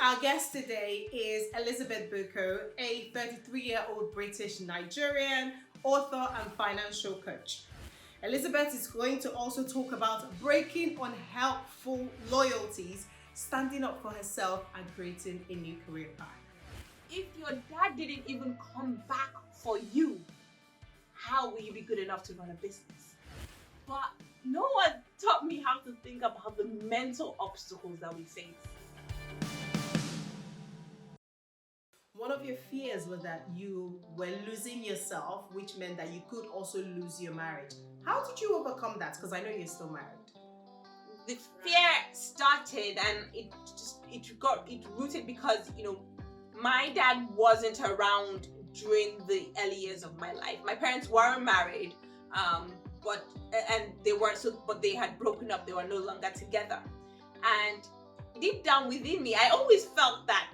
Our guest today is Elizabeth Buko, a 33-year-old British Nigerian, author and financial coach. Elizabeth is going to also talk about breaking unhelpful loyalties, standing up for herself, and creating a new career path. If your dad didn't even come back for you, how will you be good enough to run a business? But no one taught me how to think about the mental obstacles that we face. One of your fears was that you were losing yourself, which meant that you could also lose your marriage. How did you overcome that? Because I know you're still married. The fear started and it rooted because, my dad wasn't around during the early years of my life. My parents weren't married, but they had broken up. They were no longer together. And deep down within me, I always felt that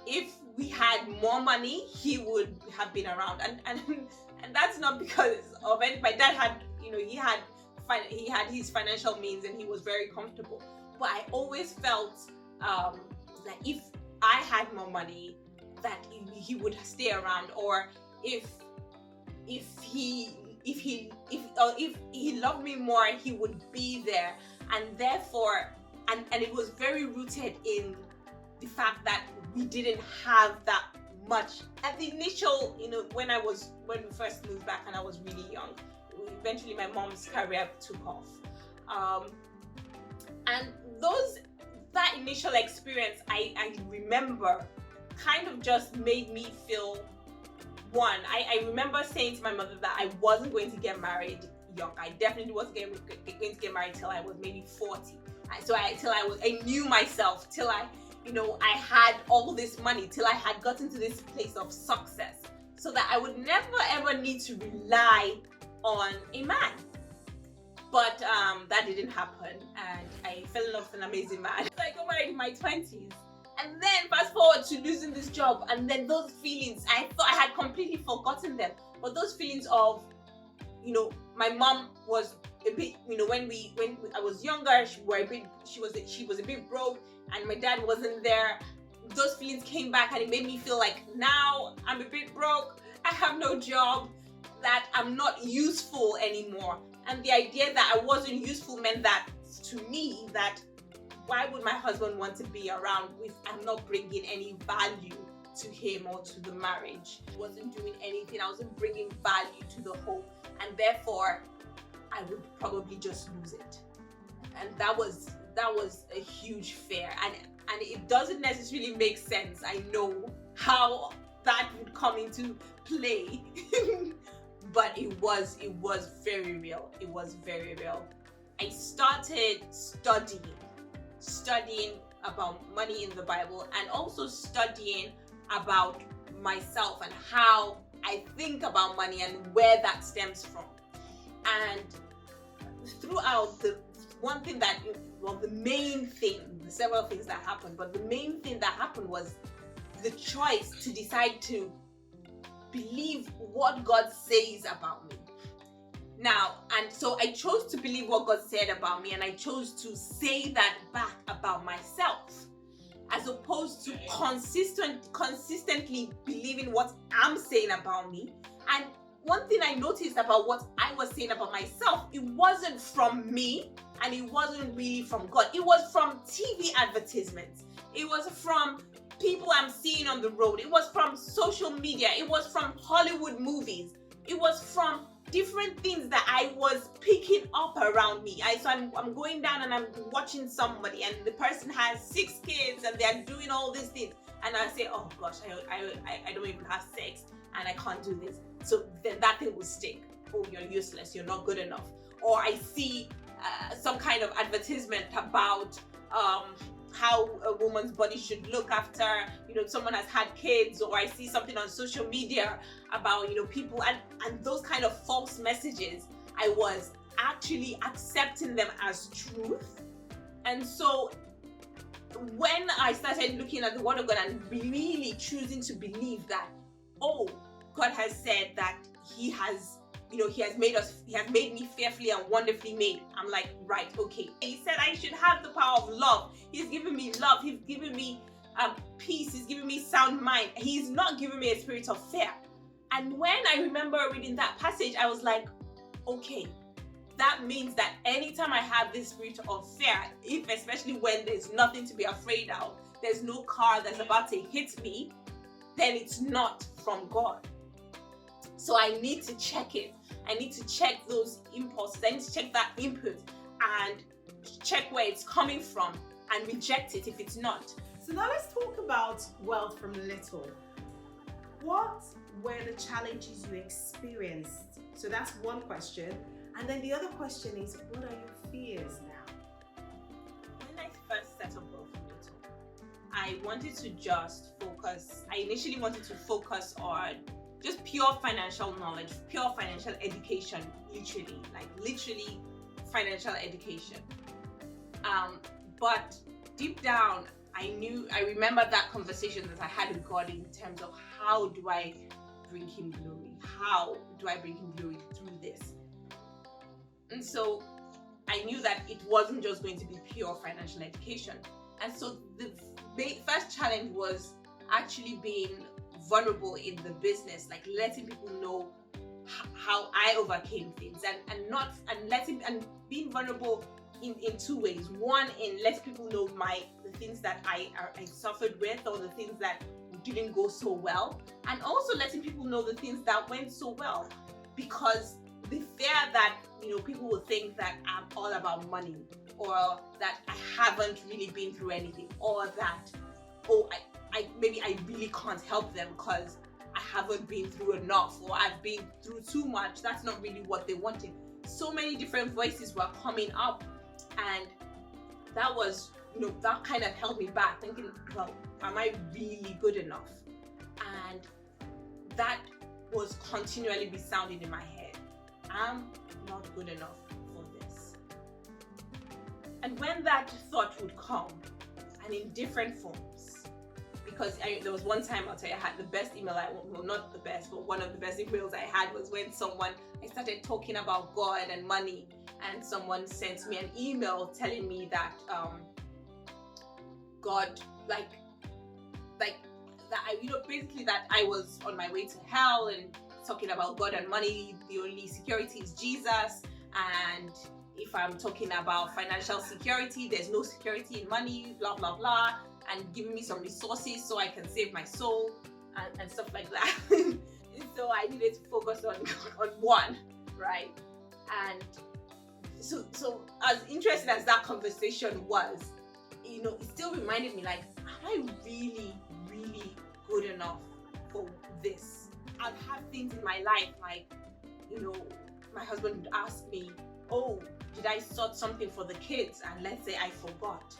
if we had more money, he would have been around. And that's not because of it. My dad had, he had his financial means and he was very comfortable. But I always felt that if I had more money, that he would stay around, or if he loved me more, he would be there. And therefore, and it was very rooted in the fact that we didn't have that much at the initial, when we first moved back and I was really young. Eventually my mom's career took off, and that initial experience I remember kind of just made me feel one. I remember saying to my mother that I wasn't going to get married young. I definitely wasn't going to get married till I was maybe 40. I knew myself, till I had all this money, till I had gotten to this place of success, so that I would never ever need to rely on a man. But that didn't happen, and I fell in love with an amazing man. I got married in my 20s, and then fast forward to losing this job, and then those feelings, I thought I had completely forgotten them, but those feelings of, my mom was a bit, when I was younger, she was a bit broke, and my dad wasn't there. Those feelings came back, and it made me feel like now I'm a bit broke, I have no job, that I'm not useful anymore. And the idea that I wasn't useful meant that, to me, that why would my husband want to be around if I'm not bringing any value to him or to the marriage? I wasn't doing anything, I wasn't bringing value to the home, and therefore I would probably just lose it. And that was a huge fear, and it doesn't necessarily make sense. I know how that would come into play. But it was very real. It was very real. I started studying about money in the Bible, and also studying about myself and how I think about money and where that stems from. And throughout the main thing, the several things that happened, but the main thing that happened was the choice to decide to believe what God says about me. Now, and so I chose to believe what God said about me, and I chose to say that back about myself, as opposed to consistently believing what I'm saying about me. And one thing I noticed about what I was saying about myself, it wasn't from me, and it wasn't really from God. It was from TV advertisements. It was from people I'm seeing on the road. It was from social media. It was from Hollywood movies. It was from different things that I was picking up around me. I'm going down and I'm watching somebody, and the person has 6 kids and they're doing all these things, and I say, oh gosh, I don't even have sex and I can't do this. So then that thing will stick. Oh, you're useless, you're not good enough. Or I see some kind of advertisement about how a woman's body should look after someone has had kids, or I see something on social media about people, and those kind of false messages, I was actually accepting them as truth. And so when I started looking at the Word of God and really choosing to believe that, oh, God has said that He has made me fearfully and wonderfully made. I'm like, right, okay. He said I should have the power of love. He's given me love. He's given me peace. He's giving me sound mind. He's not giving me a spirit of fear. And when I remember reading that passage, I was like, okay, that means that anytime I have this spirit of fear, especially when there's nothing to be afraid of, there's no car that's about to hit me, then it's not from God. So I need to check it. I need to check those impulses. I need to check that input and check where it's coming from and reject it if it's not. So now let's talk about wealth from little. What were the challenges you experienced? So that's one question. And then the other question is, what are your fears now? When I first set up Wealth from Little, I wanted to just focus. I initially wanted to focus on just pure financial knowledge, pure financial education, literally financial education. But deep down, I remember that conversation that I had with God in terms of how do I bring Him glory? How do I bring Him glory through this? And so I knew that it wasn't just going to be pure financial education. And so the first challenge was actually being vulnerable in the business, like letting people know how I overcame things, and being vulnerable in two ways. One, in letting people know the things that I suffered with, or the things that didn't go so well, and also letting people know the things that went so well, because the fear that people will think that I'm all about money, or that I haven't really been through anything, or that maybe I really can't help them because I haven't been through enough, or I've been through too much. That's not really what they wanted. So many different voices were coming up, and that was, that kind of held me back, thinking, well, am I really good enough? And that was continually resounding in my head. I'm not good enough for this. And when that thought would come, and in different forms, because there was one time, I'll tell you, I had the best email, well, not the best, but one of the best emails I had was when I started talking about God and money, and someone sent me an email telling me that God, basically that I was on my way to hell, and talking about God and money, the only security is Jesus, and if I'm talking about financial security, there's no security in money, blah blah blah, and giving me some resources so I can save my soul and stuff like that. So I needed to focus on one, right? And so as interesting as that conversation was, it still reminded me, like, am I really, really good enough for this? I've had things in my life, like, my husband would ask me, oh, did I sort something for the kids? And let's say I forgot.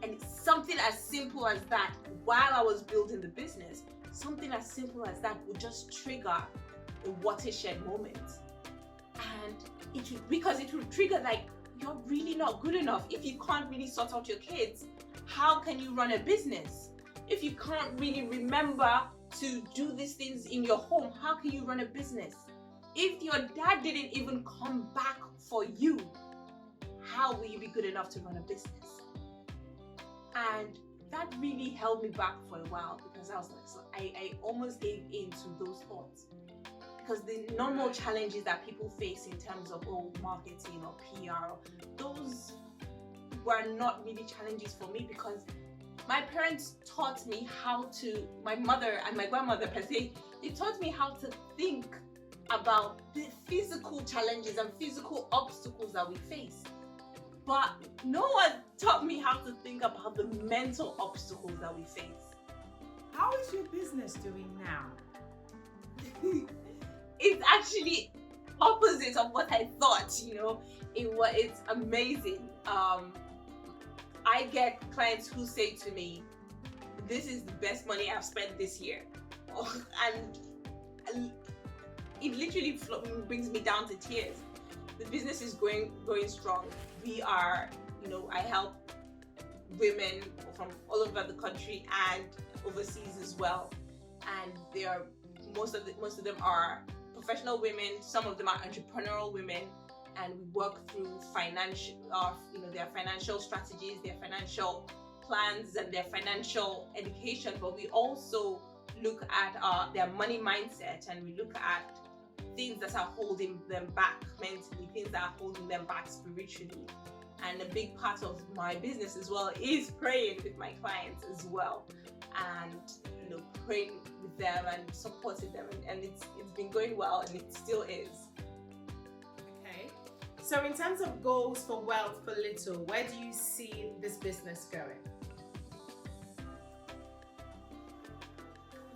And it's something as simple as that, while I was building the business, something as simple as that would just trigger a watershed moment. And because it would trigger, like, you're really not good enough. If you can't really sort out your kids, how can you run a business? If you can't really remember to do these things in your home, how can you run a business? If your dad didn't even come back for you, how will you be good enough to run a business? And that really held me back for a while, because I was like, so I almost gave in to those thoughts. Because the normal challenges that people face in terms of marketing or PR, those were not really challenges for me, because my parents taught me my mother and my grandmother per se, they taught me how to think about the physical challenges and physical obstacles that we face. But no one taught me how to think about the mental obstacles that we face. How is your business doing now? It's actually opposite of what I thought, it's amazing. I get clients who say to me, this is the best money I've spent this year. And it literally brings me down to tears. The business is going strong. We are, I help women from all over the country and overseas as well. And most of them are professional women. Some of them are entrepreneurial women, and we work through their financial strategies, their financial plans and their financial education, but we also look at their money mindset, and we look at things that are holding them back mentally, things that are holding them back spiritually. And a big part of my business as well is praying with my clients as well, and praying with them and supporting them, and it's been going well, and it still is. Okay. So in terms of goals for Wealth for Little, where do you see this business going?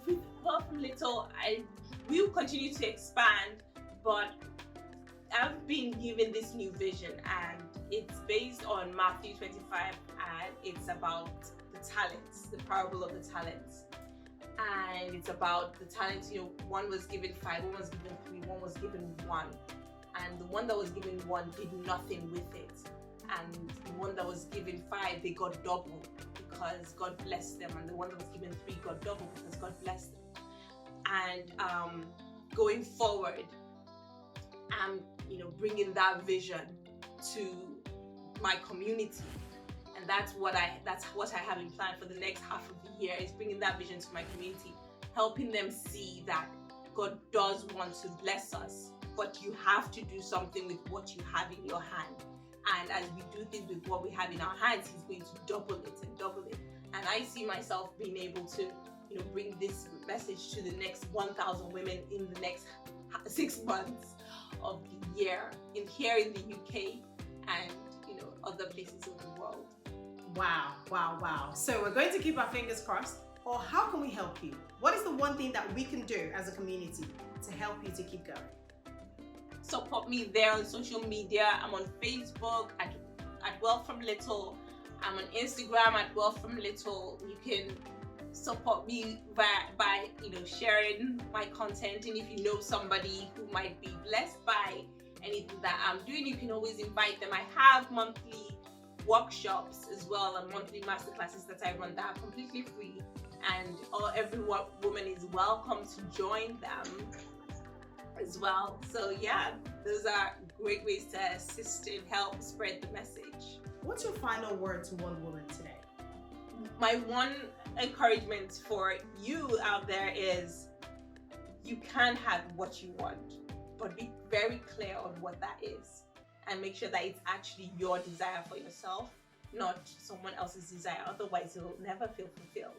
With Wealth for Little, I will continue to expand, but I've been given this new vision, and it's based on Matthew 25, and it's about the talents, the parable of the talents. And it's about the talents, one was given 5, one was given 3, one was given 1. And the one that was given 1 did nothing with it. And the one that was given 5, they got double because God blessed them. And the one that was given 3 got double because God blessed them. And going forward, I'm bringing that vision to my community, and that's what I have in plan for the next half of the year, is bringing that vision to my community, helping them see that God does want to bless us, but you have to do something with what you have in your hand. And as we do things with what we have in our hands, He's going to double it and double it. And I see myself being able to bring this message to the next 1,000 women in the next 6 months of the year, here in the UK and other places of the world. Wow. So we're going to keep our fingers crossed. Or how can we help you? What is the one thing that we can do as a community to help you to keep going? Support me there on social media. I'm on Facebook at Wealth from Little. I'm on Instagram at Wealth from Little. You can support me by sharing my content, and if you know somebody who might be blessed by anything that I'm doing, you can always invite them. I have monthly workshops as well, and monthly masterclasses that I run that are completely free, and every woman is welcome to join them as well. So yeah, those are great ways to assist and help spread the message. What's your final word to one woman today? My one encouragement for you out there is, you can have what you want, but be very clear on what that is, and make sure that it's actually your desire for yourself, not someone else's desire. Otherwise, you'll never feel fulfilled.